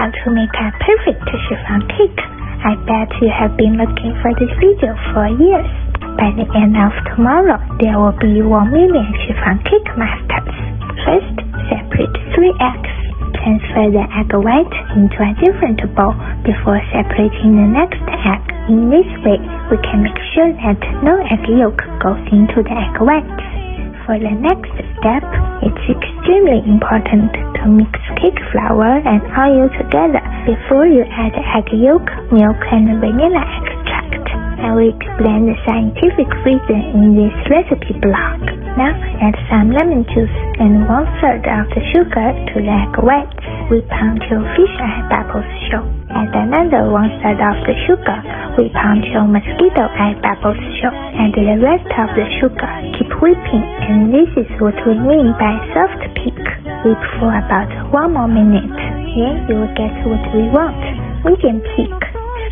how to make a perfect chiffon cake. I bet you have been looking for this video for years. By the end of tomorrow, there will be 1 million chiffon cake masters. First, separate 3 eggs. Transfer the egg white into a different bowl before separating the next egg. In this way, we can make sure that no egg yolk goes into the egg white. For the next step, it's extremely important to mix cake flour and oil together before you add egg yolk, milk, and vanilla extract. I will explain the scientific reason in this recipe blog. Now add some lemon juice and 1/3 of the sugar to the egg whites. Whip until fish eye bubbles show. Add another 1/3 of the sugar. Whip until mosquito eye bubbles show. Add the rest of the sugar. Keep whipping, and this is what we mean by soft peak. Whip for about 1 more minute. Then you will get what we want, medium peak.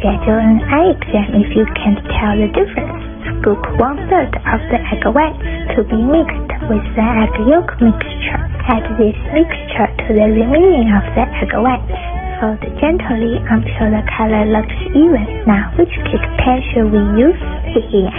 Schedule an eye exam if you can't tell the difference. Scoop 1/3 of the egg whites to be mixed with the egg yolk mixture. Add this mixture to the remaining of the egg whites. Fold gently until the color looks even. Now, which cake pan should we use?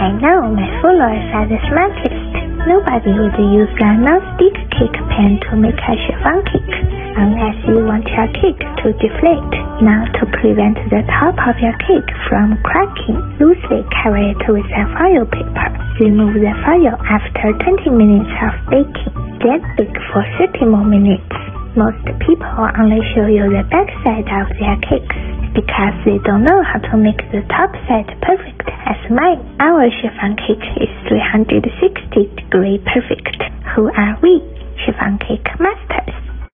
I know my followers are the smartest. Nobody would use a non-stick cake pan to make a chiffon cake, unless you want your cake to deflate. Now, to prevent the top of your cake from cracking, loosely cover it with a foil paper. Remove the foil after 20 minutes of baking. Then bake for 30 more minutes. Most people only show you the back side of their cakes because they don't know how to make the top side perfect as mine. Our chiffon cake is 360-degree perfect. Who are we? Chiffon cake masters.